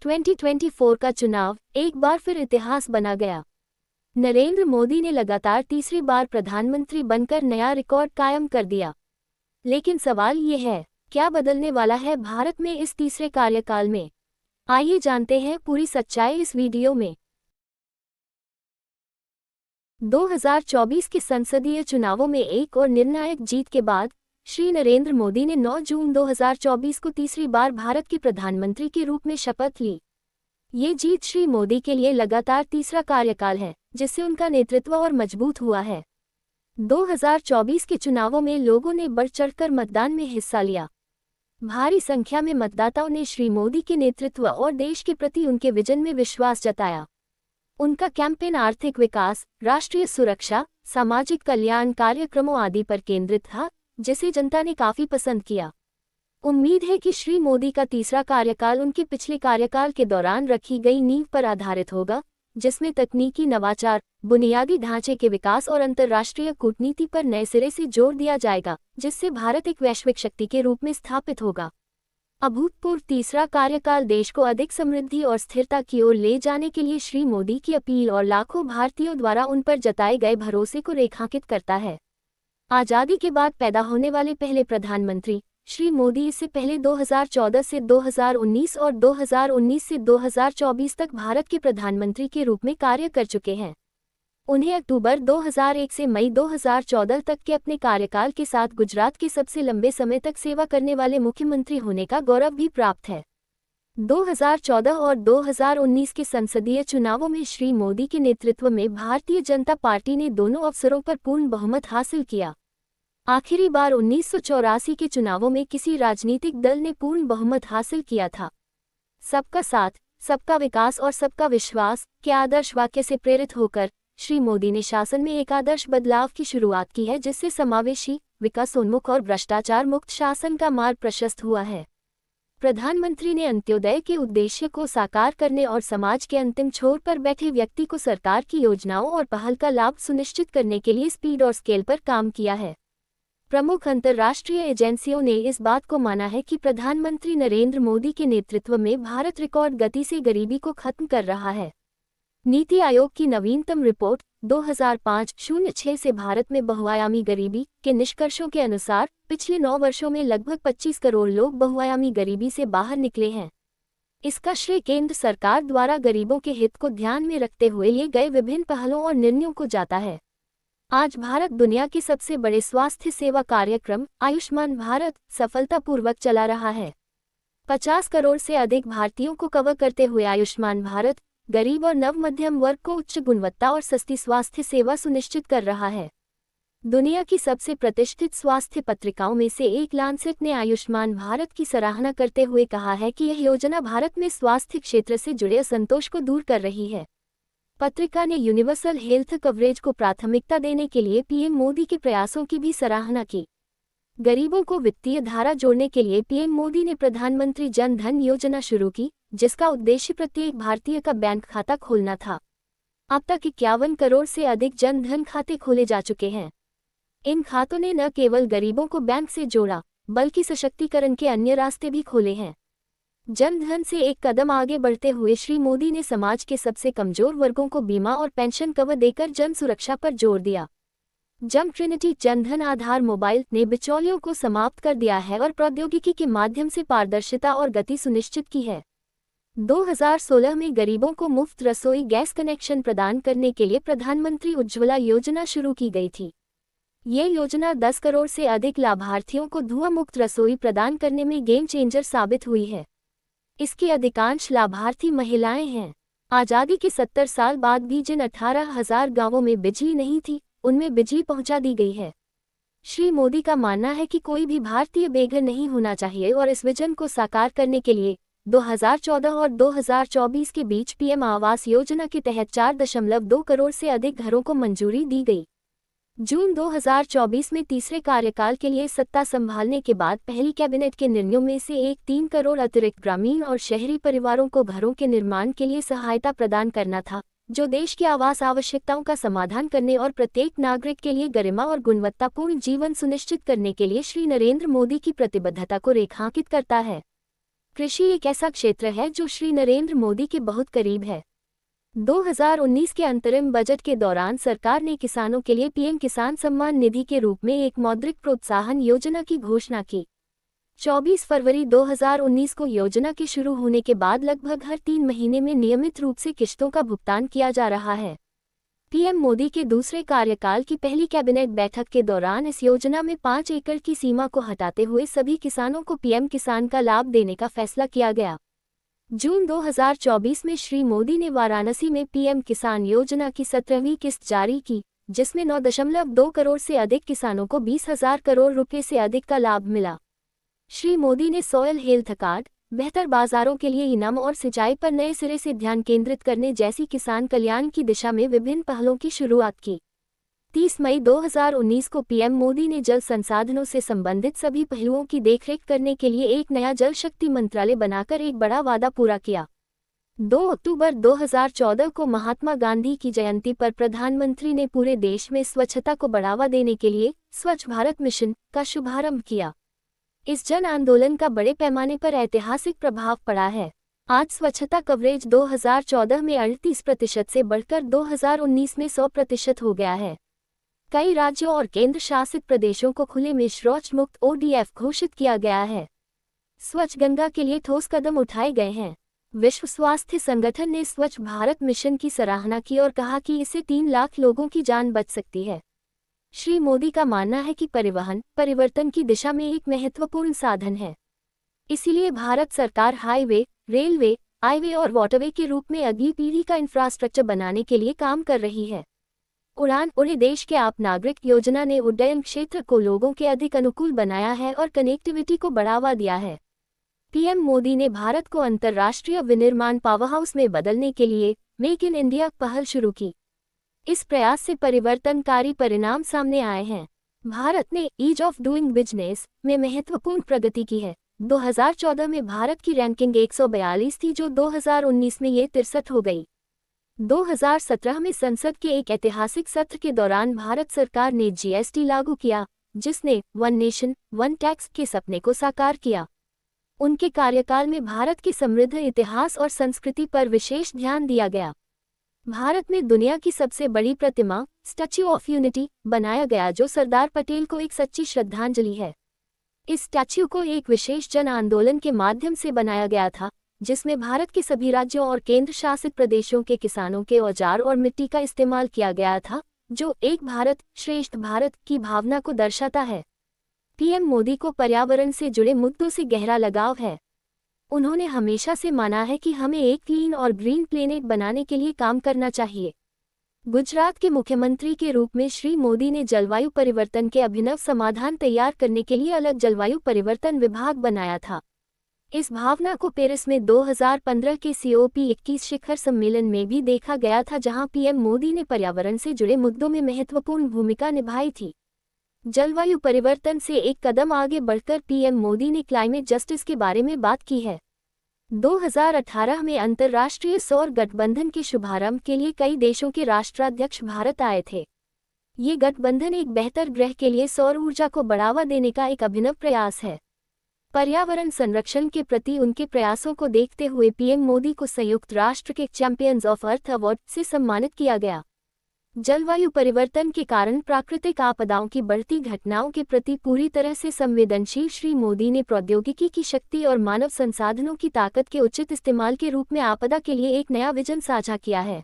2024 का चुनाव एक बार फिर इतिहास बना गया। नरेंद्र मोदी ने लगातार तीसरी बार प्रधानमंत्री बनकर नया रिकॉर्ड कायम कर दिया। लेकिन सवाल ये है, क्या बदलने वाला है भारत में इस तीसरे कार्यकाल में? आइए जानते हैं पूरी सच्चाई इस वीडियो में। 2024 के संसदीय चुनावों में एक और निर्णायक जीत के बाद श्री नरेंद्र मोदी ने 9 जून 2024 को तीसरी बार भारत के प्रधानमंत्री के रूप में शपथ ली। ये जीत श्री मोदी के लिए लगातार तीसरा कार्यकाल है, जिससे उनका नेतृत्व और मजबूत हुआ है। 2024 के चुनावों में लोगों ने बढ़ चढ़कर मतदान में हिस्सा लिया। भारी संख्या में मतदाताओं ने श्री मोदी के नेतृत्व और देश के प्रति उनके विजन में विश्वास जताया। उनका कैंपेन आर्थिक विकास, राष्ट्रीय सुरक्षा, सामाजिक कल्याण कार्यक्रमों आदि पर केंद्रित था, जिसे जनता ने काफी पसंद किया। उम्मीद है कि श्री मोदी का तीसरा कार्यकाल उनके पिछले कार्यकाल के दौरान रखी गई नींव पर आधारित होगा, जिसमें तकनीकी नवाचार, बुनियादी ढांचे के विकास और अंतर्राष्ट्रीय कूटनीति पर नए सिरे से जोर दिया जाएगा, जिससे भारत एक वैश्विक शक्ति के रूप में स्थापित होगा। अभूतपूर्व तीसरा कार्यकाल देश को अधिक समृद्धि और स्थिरता की ओर ले जाने के लिए श्री मोदी की अपील और लाखों भारतीयों द्वारा उन पर जताए गए भरोसे को रेखांकित करता है। आज़ादी के बाद पैदा होने वाले पहले प्रधानमंत्री श्री मोदी इससे पहले 2014 से 2019 और 2019 से 2024 तक भारत के प्रधानमंत्री के रूप में कार्य कर चुके हैं। उन्हें अक्टूबर 2001 से मई 2014 तक के अपने कार्यकाल के साथ गुजरात के सबसे लंबे समय तक सेवा करने वाले मुख्यमंत्री होने का गौरव भी प्राप्त है। 2014 और 2019 के संसदीय चुनावों में श्री मोदी के नेतृत्व में भारतीय जनता पार्टी ने दोनों अवसरों पर पूर्ण बहुमत हासिल किया। आखिरी बार 1984 के चुनावों में किसी राजनीतिक दल ने पूर्ण बहुमत हासिल किया था। सबका साथ, सबका विकास और सबका विश्वास के आदर्श वाक्य से प्रेरित होकर श्री मोदी ने शासन में एक आदर्श बदलाव की शुरुआत की है, जिससे समावेशी, विकासोन्मुख और भ्रष्टाचार मुक्त शासन का मार्ग प्रशस्त हुआ है। प्रधानमंत्री ने अंत्योदय के उद्देश्य को साकार करने और समाज के अंतिम छोर पर बैठे व्यक्ति को सरकार की योजनाओं और पहल का लाभ सुनिश्चित करने के लिए स्पीड और स्केल पर काम किया है। प्रमुख अंतर्राष्ट्रीय एजेंसियों ने इस बात को माना है कि प्रधानमंत्री नरेंद्र मोदी के नेतृत्व में भारत रिकॉर्ड गति से गरीबी को खत्म कर रहा है। नीति आयोग की नवीनतम रिपोर्ट 2005-06 से भारत में बहुआयामी गरीबी के निष्कर्षों के अनुसार पिछले 9 वर्षों में लगभग 25 करोड़ लोग बहुआयामी गरीबी से बाहर निकले हैं। इसका श्रेय केंद्र सरकार द्वारा गरीबों के हित को ध्यान में रखते हुए लिए गए विभिन्न पहलों और निर्णयों को जाता है। आज भारत दुनिया के सबसे बड़े स्वास्थ्य सेवा कार्यक्रम आयुष्मान भारत सफलतापूर्वक चला रहा है। 50 करोड़ से अधिक भारतीयों को कवर करते हुए आयुष्मान भारत गरीब और नव मध्यम वर्ग को उच्च गुणवत्ता और सस्ती स्वास्थ्य सेवा सुनिश्चित कर रहा है। दुनिया की सबसे प्रतिष्ठित स्वास्थ्य पत्रिकाओं में से एक लांसेट ने आयुष्मान भारत की सराहना करते हुए कहा है कि यह योजना भारत में स्वास्थ्य क्षेत्र से जुड़े असंतोष को दूर कर रही है। पत्रिका ने यूनिवर्सल हेल्थ कवरेज को प्राथमिकता देने के लिए पीएम मोदी के प्रयासों की भी सराहना की। गरीबों को वित्तीय धारा जोड़ने के लिए पीएम मोदी ने प्रधानमंत्री जन धन योजना शुरू की, जिसका उद्देश्य प्रत्येक भारतीय का बैंक खाता खोलना था। अब तक 51 करोड़ से अधिक जन धन खाते खोले जा चुके हैं। इन खातों ने न केवल गरीबों को बैंक से जोड़ा, बल्कि सशक्तिकरण के अन्य रास्ते भी खोले हैं। जन धन से एक कदम आगे बढ़ते हुए श्री मोदी ने समाज के सबसे कमजोर वर्गों को बीमा और पेंशन कवर देकर जन सुरक्षा पर जोर दिया। जम ट्रिनिटी जनधन आधार मोबाइल ने बिचौलियों को समाप्त कर दिया है और प्रौद्योगिकी के माध्यम से पारदर्शिता और गति सुनिश्चित की है। 2016 में गरीबों को मुफ्त रसोई गैस कनेक्शन प्रदान करने के लिए प्रधानमंत्री उज्ज्वला योजना शुरू की गई थी। ये योजना 10 करोड़ से अधिक लाभार्थियों को धुआं मुक्त रसोई प्रदान करने में गेम चेंजर साबित हुई है। इसके अधिकांश लाभार्थी महिलाएं हैं। आज़ादी के 70 साल बाद भी जिन 18,000 गांवों में बिजली नहीं थी, उनमें बिजली पहुंचा दी गई है। श्री मोदी का मानना है कि कोई भी भारतीय बेघर नहीं होना चाहिए और इस विजन को साकार करने के लिए 2014 और 2024 के बीच पीएम आवास योजना के तहत 4.2 करोड़ से अधिक घरों को मंजूरी दी गई। जून 2024 में तीसरे कार्यकाल के लिए सत्ता संभालने के बाद पहली कैबिनेट के निर्णयों में से एक 3 करोड़ अतिरिक्त ग्रामीण और शहरी परिवारों को घरों के निर्माण के लिए सहायता प्रदान करना था, जो देश की आवास आवश्यकताओं का समाधान करने और प्रत्येक नागरिक के लिए गरिमा और गुणवत्तापूर्ण जीवन सुनिश्चित करने के लिए श्री नरेंद्र मोदी की प्रतिबद्धता को रेखांकित करता है। कृषि एक ऐसा क्षेत्र है जो श्री नरेंद्र मोदी के बहुत करीब है। 2019 के अंतरिम बजट के दौरान सरकार ने किसानों के लिए पीएम किसान सम्मान निधि के रूप में एक मौद्रिक प्रोत्साहन योजना की घोषणा की। 24 फरवरी 2019 को योजना के शुरू होने के बाद लगभग हर 3 महीने में नियमित रूप से किश्तों का भुगतान किया जा रहा है। पीएम मोदी के दूसरे कार्यकाल की पहली कैबिनेट बैठक के दौरान इस योजना में 5 एकड़ की सीमा को हटाते हुए सभी किसानों को पीएम किसान का लाभ देने का फैसला किया गया। जून 2024 में श्री मोदी ने वाराणसी में पीएम किसान योजना की 17वीं किस्त जारी की, जिसमें 9.2 करोड़ से अधिक किसानों को 20,000 करोड़ रुपए से अधिक का लाभ मिला। श्री मोदी ने सॉयल हेल्थ कार्ड, बेहतर बाजारों के लिए इनाम और सिंचाई पर नए सिरे से ध्यान केंद्रित करने जैसी किसान कल्याण की दिशा में विभिन्न पहलों की शुरुआत की। 30 मई 2019 को पीएम मोदी ने जल संसाधनों से संबंधित सभी पहलुओं की देखरेख करने के लिए एक नया जल शक्ति मंत्रालय बनाकर एक बड़ा वादा पूरा किया। 2 अक्टूबर 2014 को महात्मा गांधी की जयंती पर प्रधानमंत्री ने पूरे देश में स्वच्छता को बढ़ावा देने के लिए स्वच्छ भारत मिशन का शुभारंभ किया। इस जन आंदोलन का बड़े पैमाने पर ऐतिहासिक प्रभाव पड़ा है। आज स्वच्छता कवरेज 2014 में 38% से बढ़कर 2019 में 100% हो गया है। कई राज्यों और केंद्र शासित प्रदेशों को खुले में शौच मुक्त ODF घोषित किया गया है। स्वच्छ गंगा के लिए ठोस कदम उठाए गए हैं। विश्व स्वास्थ्य संगठन ने स्वच्छ भारत मिशन की सराहना की और कहा कि इससे 3 लाख लोगों की जान बच सकती है। श्री मोदी का मानना है कि परिवहन परिवर्तन की दिशा में एक महत्वपूर्ण साधन है। इसीलिए भारत सरकार हाईवे, रेलवे, हाईवे और वाटरवे के रूप में अगली पीढ़ी का इंफ्रास्ट्रक्चर बनाने के लिए काम कर रही है। उड़ान उड़े देश के आप नागरिक योजना ने उड्डयन क्षेत्र को लोगों के अधिक अनुकूल बनाया है और कनेक्टिविटी को बढ़ावा दिया है। पीएम मोदी ने भारत को अंतर्राष्ट्रीय विनिर्माण पावरहाउस में बदलने के लिए मेक इन इंडिया पहल शुरू की। इस प्रयास से परिवर्तनकारी परिणाम सामने आए हैं। भारत ने ईज ऑफ डूइंग बिजनेस में महत्वपूर्ण प्रगति की है। 2014 में भारत की रैंकिंग 142 थी, जो 2019 में ये 63 हो गई। 2017 में संसद के एक ऐतिहासिक सत्र के दौरान भारत सरकार ने GST लागू किया, जिसने वन नेशन वन टैक्स के सपने को साकार किया। उनके कार्यकाल में भारत के समृद्ध इतिहास और संस्कृति पर विशेष ध्यान दिया गया। भारत में दुनिया की सबसे बड़ी प्रतिमा स्टैच्यू ऑफ यूनिटी बनाया गया, जो सरदार पटेल को एक सच्ची श्रद्धांजलि है। इस स्टैच्यू को एक विशेष जन आंदोलन के माध्यम से बनाया गया था, जिसमें भारत के सभी राज्यों और केंद्र शासित प्रदेशों के किसानों के औजार और मिट्टी का इस्तेमाल किया गया था, जो एक भारत श्रेष्ठ भारत की भावना को दर्शाता है। पीएम मोदी को पर्यावरण से जुड़े मुद्दों से गहरा लगाव है। उन्होंने हमेशा से माना है कि हमें एक क्लीन और ग्रीन प्लेनेट बनाने के लिए काम करना चाहिए। गुजरात के मुख्यमंत्री के रूप में श्री मोदी ने जलवायु परिवर्तन के अभिनव समाधान तैयार करने के लिए अलग जलवायु परिवर्तन विभाग बनाया था। इस भावना को पेरिस में 2015 के COP21 शिखर सम्मेलन में भी देखा गया था, जहां पीएम मोदी ने पर्यावरण से जुड़े मुद्दों में महत्वपूर्ण भूमिका निभाई थी। जलवायु परिवर्तन से एक कदम आगे बढ़कर पीएम मोदी ने क्लाइमेट जस्टिस के बारे में बात की है। 2018 में अंतर्राष्ट्रीय सौर गठबंधन के शुभारंभ के लिए कई देशों के राष्ट्राध्यक्ष भारत आए थे। ये गठबंधन एक बेहतर ग्रह के लिए सौर ऊर्जा को बढ़ावा देने का एक अभिनव प्रयास है। पर्यावरण संरक्षण के प्रति उनके प्रयासों को देखते हुए पीएम मोदी को संयुक्त राष्ट्र के चैंपियंस ऑफ अर्थ अवार्ड से सम्मानित किया गया। जलवायु परिवर्तन के कारण प्राकृतिक आपदाओं की बढ़ती घटनाओं के प्रति पूरी तरह से संवेदनशील श्री मोदी ने प्रौद्योगिकी की शक्ति और मानव संसाधनों की ताकत के उचित इस्तेमाल के रूप में आपदा के लिए एक नया विजन साझा किया है।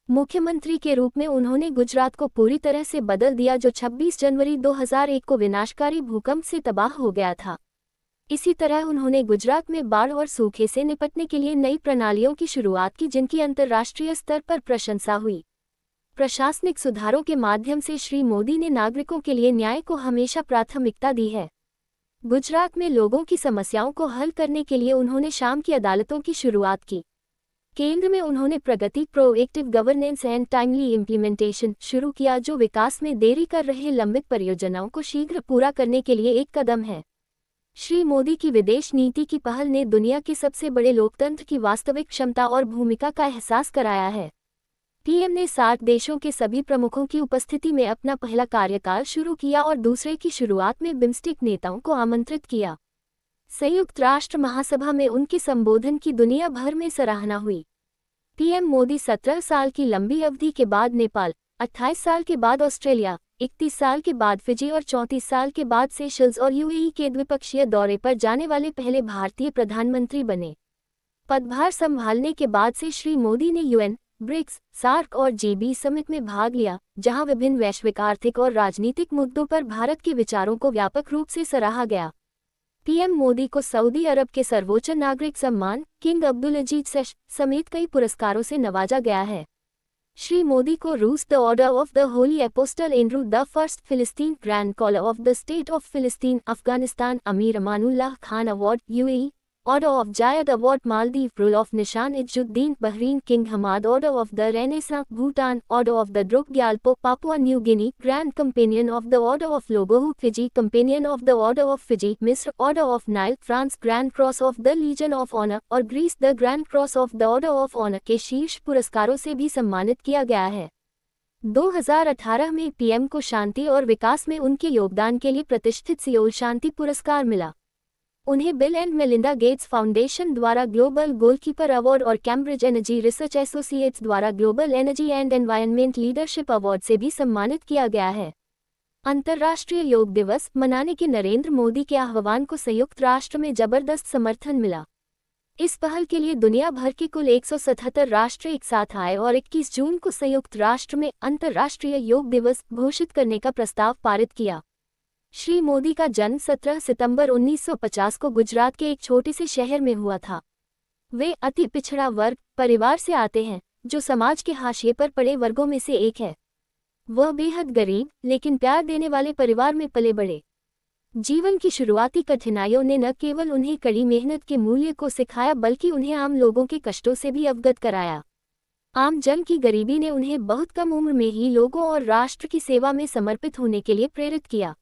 मुख्यमंत्री के रूप में उन्होंने गुजरात को पूरी तरह से बदल दिया, जो 26 जनवरी 2001 को विनाशकारी भूकंप से तबाह हो गया था। इसी तरह उन्होंने गुजरात में बाढ़ और सूखे से निपटने के लिए नई प्रणालियों की शुरुआत की, जिनकी अंतर्राष्ट्रीय स्तर पर प्रशंसा हुई। प्रशासनिक सुधारों के माध्यम से श्री मोदी ने नागरिकों के लिए न्याय को हमेशा प्राथमिकता दी है। गुजरात में लोगों की समस्याओं को हल करने के लिए उन्होंने शाम की अदालतों की शुरुआत की। केंद्र में उन्होंने Pragati proactive governance and timely implementation शुरू किया, जो विकास में देरी कर रहे लंबित परियोजनाओं को शीघ्र पूरा करने के लिए एक कदम है। श्री मोदी की विदेश नीति की पहल ने दुनिया के सबसे बड़े लोकतंत्र की वास्तविक क्षमता और भूमिका का एहसास कराया है। पीएम ने 60 देशों के सभी प्रमुखों की उपस्थिति में अपना पहला कार्यकाल शुरू किया और दूसरे की शुरुआत में बिम्स्टेक नेताओं को आमंत्रित किया। संयुक्त राष्ट्र महासभा में उनके संबोधन की दुनिया भर में सराहना हुई। पीएम मोदी 17 साल की लंबी अवधि के बाद नेपाल, 28 साल के बाद ऑस्ट्रेलिया, 31 साल के बाद फिजी और 34 साल के बाद सेशल्स और यूएई के द्विपक्षीय दौरे पर जाने वाले पहले भारतीय प्रधानमंत्री बने। पदभार संभालने के बाद से श्री मोदी ने यूएन, ब्रिक्स, सार्क और जी20 समिट में भाग लिया, जहां विभिन्न वैश्विक आर्थिक और राजनीतिक मुद्दों पर भारत के विचारों को व्यापक रूप से सराहा गया। पीएम मोदी को सऊदी अरब के सर्वोच्च नागरिक सम्मान किंग अब्दुल अजीज समेत कई पुरस्कारों से नवाजा गया है। श्री मोदी को रूस the order of the holy apostle Andrew the first फिलिस्तीन grand collar of the state of फिलिस्तीन Afghanistan Amir Amanullah Khan award UAE, order of Zayed award Maldives rule of Nishan Izzuddeen Bahrain king Hamad order of the renaissance Bhutan order of the Druk Gyalpo Papua New Guinea grand companion of the order of Logohu Fiji companion of the order of Fiji मिस्र order of Nile France grand cross of the legion of honour और Greece the grand cross of the order of honour के शीर्ष पुरस्कारों से भी सम्मानित किया गया है। 2018 में पीएम को शांति और विकास में उनके योगदान के लिए प्रतिष्ठित सियोल शांति पुरस्कार मिला। उन्हें bill and Melinda Gates foundation द्वारा ग्लोबल गोलकीपर अवार्ड और कैम्ब्रिज एनर्जी रिसर्च एसोसिएट्स द्वारा global energy and environment leadership award से भी सम्मानित किया गया है। अंतर्राष्ट्रीय योग दिवस मनाने के नरेंद्र मोदी के आह्वान को संयुक्त राष्ट्र में जबरदस्त समर्थन मिला। इस पहल के लिए दुनिया भर के कुल 177 राष्ट्र एक साथ आए और 21 जून को संयुक्त राष्ट्र में अंतर्राष्ट्रीय योग दिवस घोषित करने का प्रस्ताव पारित किया। श्री मोदी का जन्म 17 सितंबर 1950 को गुजरात के एक छोटे से शहर में हुआ था। वे अति पिछड़ा वर्ग परिवार से आते हैं, जो समाज के हाशिए पर पड़े वर्गों में से एक है। वह बेहद गरीब लेकिन प्यार देने वाले परिवार में पले बड़े। जीवन की शुरुआती कठिनाइयों ने न केवल उन्हें कड़ी मेहनत के मूल्य को सिखाया बल्कि उन्हें आम लोगों के कष्टों से भी अवगत कराया। आम जन की गरीबी ने उन्हें बहुत कम उम्र में ही लोगों और राष्ट्र की सेवा में समर्पित होने के लिए प्रेरित किया।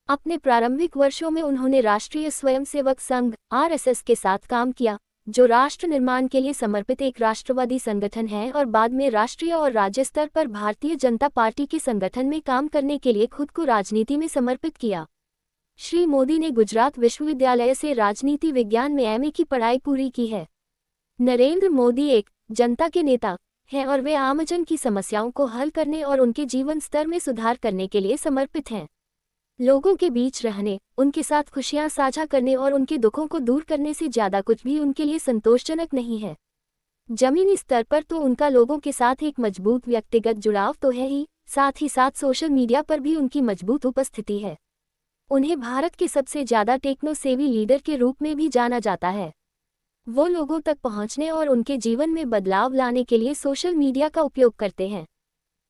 अपने प्रारंभिक वर्षों में उन्होंने राष्ट्रीय स्वयंसेवक संघ आरएसएस के साथ काम किया, जो राष्ट्र निर्माण के लिए समर्पित एक राष्ट्रवादी संगठन है, और बाद में राष्ट्रीय और राज्य स्तर पर भारतीय जनता पार्टी के संगठन में काम करने के लिए खुद को राजनीति में समर्पित किया। श्री मोदी ने गुजरात विश्वविद्यालय से राजनीति विज्ञान में एमए की पढ़ाई पूरी की है। नरेंद्र मोदी एक जनता के नेता हैं और वे आमजन की समस्याओं को हल करने और उनके जीवन स्तर में सुधार करने के लिए समर्पित हैं। लोगों के बीच रहने, उनके साथ खुशियां साझा करने और उनके दुखों को दूर करने से ज्यादा कुछ भी उनके लिए संतोषजनक नहीं है। जमीनी स्तर पर तो उनका लोगों के साथ एक मजबूत व्यक्तिगत जुड़ाव तो है ही, साथ ही साथ सोशल मीडिया पर भी उनकी मजबूत उपस्थिति है। उन्हें भारत के सबसे ज्यादा टेक्नो सेवी लीडर के रूप में भी जाना जाता है। वो लोगों तक पहुंचने और उनके जीवन में बदलाव लाने के लिए सोशल मीडिया का उपयोग करते हैं।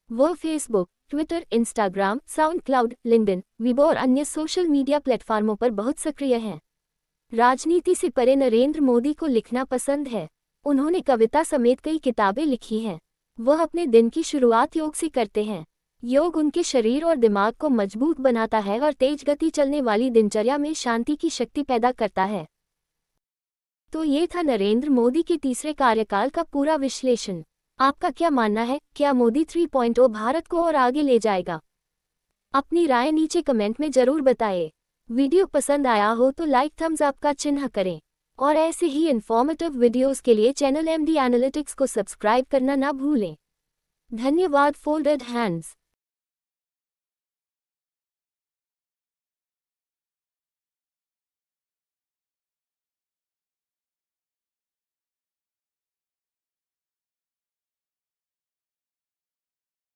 वो Facebook, Twitter, Instagram, sound cloud, LinkedIn, Weibo और अन्य सोशल मीडिया प्लेटफॉर्मों पर बहुत सक्रिय हैं। राजनीति से परे नरेंद्र मोदी को लिखना पसंद है। उन्होंने कविता समेत कई किताबें लिखी हैं। वह अपने दिन की शुरुआत योग से करते हैं। योग उनके शरीर और दिमाग को मजबूत बनाता है और तेज गति चलने वाली दिनचर्या में शांति की शक्ति पैदा करता है। तो ये था नरेंद्र मोदी के तीसरे कार्यकाल का पूरा विश्लेषण। आपका क्या मानना है? क्या मोदी 3.0 भारत को और आगे ले जाएगा? अपनी राय नीचे कमेंट में जरूर बताएं। वीडियो पसंद आया हो तो लाइक थम्स अप का चिन्ह करें और ऐसे ही इन्फॉर्मेटिव वीडियोस के लिए चैनल एमडी एनालिटिक्स को सब्सक्राइब करना ना भूलें। धन्यवाद। Folded hands.